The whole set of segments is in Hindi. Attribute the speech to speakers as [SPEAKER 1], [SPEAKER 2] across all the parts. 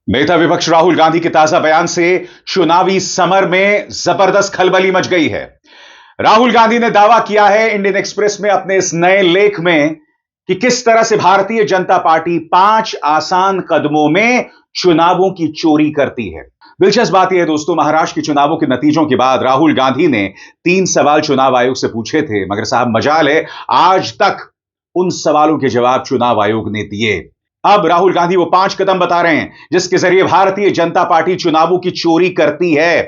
[SPEAKER 1] नेता विपक्ष राहुल गांधी के ताजा बयान से चुनावी समर में जबरदस्त खलबली मच गई है। राहुल गांधी ने दावा किया है इंडियन एक्सप्रेस में अपने इस नए लेख में कि किस तरह से भारतीय जनता पार्टी 5 आसान कदमों में चुनावों की चोरी करती है। दिलचस्प बात यह है दोस्तों, महाराष्ट्र के चुनावों के नतीजों के बाद राहुल गांधी ने 3 सवाल चुनाव आयोग से पूछे थे, मगर साहब मजाल है आज तक उन सवालों के जवाब चुनाव आयोग ने दिए। अब राहुल गांधी वो 5 कदम बता रहे हैं जिसके जरिए भारतीय जनता पार्टी चुनावों की चोरी करती है।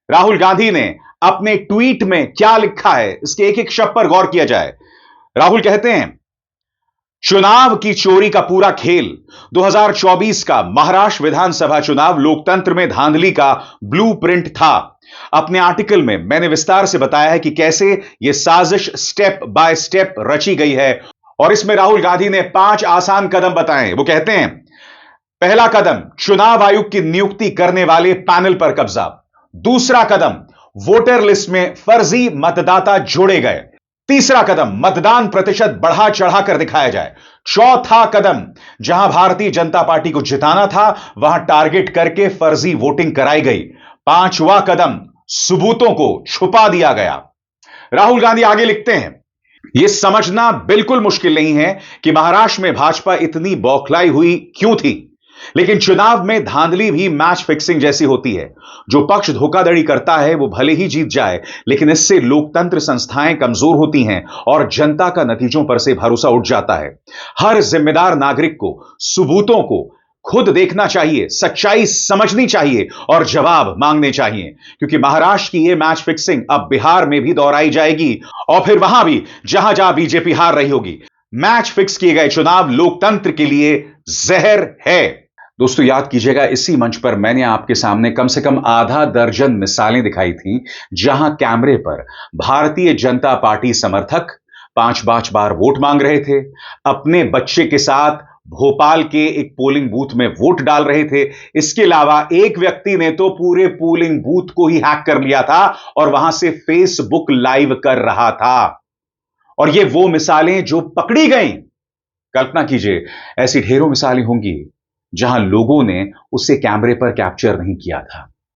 [SPEAKER 1] राहुल गांधी ने अपने ट्वीट में क्या लिखा है, इसके एक एक शब्द पर गौर किया जाए। राहुल कहते हैं, चुनाव की चोरी का पूरा खेल 2024 का महाराष्ट्र विधानसभा चुनाव लोकतंत्र में धांधली का ब्लूप्रिंट था। अपने आर्टिकल में मैंने विस्तार से बताया है कि कैसे यह साजिश स्टेप बाय स्टेप रची गई है और इसमें राहुल गांधी ने 5 आसान कदम बताए। वो कहते हैं, पहला कदम चुनाव आयोग की नियुक्ति करने वाले पैनल पर कब्जा। दूसरा कदम वोटर लिस्ट में फर्जी मतदाता जोड़े गए। तीसरा कदम मतदान प्रतिशत बढ़ा चढ़ाकर दिखाया जाए। चौथा कदम जहां भारतीय जनता पार्टी को जिताना था वहां टारगेट करके फर्जी वोटिंग कराई गई। पांचवा कदम सबूतों को छुपा दिया गया। राहुल गांधी आगे लिखते हैं, यह समझना बिल्कुल मुश्किल नहीं है कि महाराष्ट्र में भाजपा इतनी बौखलाई हुई क्यों थी, लेकिन चुनाव में धांधली भी मैच फिक्सिंग जैसी होती है। जो पक्ष धोखाधड़ी करता है वो भले ही जीत जाए, लेकिन इससे लोकतंत्र संस्थाएं कमजोर होती हैं और जनता का नतीजों पर से भरोसा उठ जाता है। हर जिम्मेदार नागरिक को सबूतों को खुद देखना चाहिए, सच्चाई समझनी चाहिए और जवाब मांगने चाहिए, क्योंकि महाराष्ट्र की यह मैच फिक्सिंग अब बिहार में भी दोहराई जाएगी और फिर वहां भी जहां जहां बीजेपी हार रही होगी। मैच फिक्स किए गए चुनाव लोकतंत्र के लिए जहर है। दोस्तों याद कीजिएगा, इसी मंच पर मैंने आपके सामने कम से कम आधा दर्जन मिसालें दिखाई थी जहां कैमरे पर भारतीय जनता पार्टी समर्थक 5-5 बार वोट मांग रहे थे, अपने बच्चे के साथ भोपाल के एक पोलिंग बूथ में वोट डाल रहे थे। इसके अलावा एक व्यक्ति ने तो पूरे पोलिंग बूथ को ही हैक कर लिया था और वहां से फेसबुक लाइव कर रहा था। और ये वो मिसालें जो पकड़ी गई। कल्पना कीजिए ऐसी ढेरों मिसालें होंगी जहां लोगों ने उसे कैमरे पर कैप्चर नहीं किया था।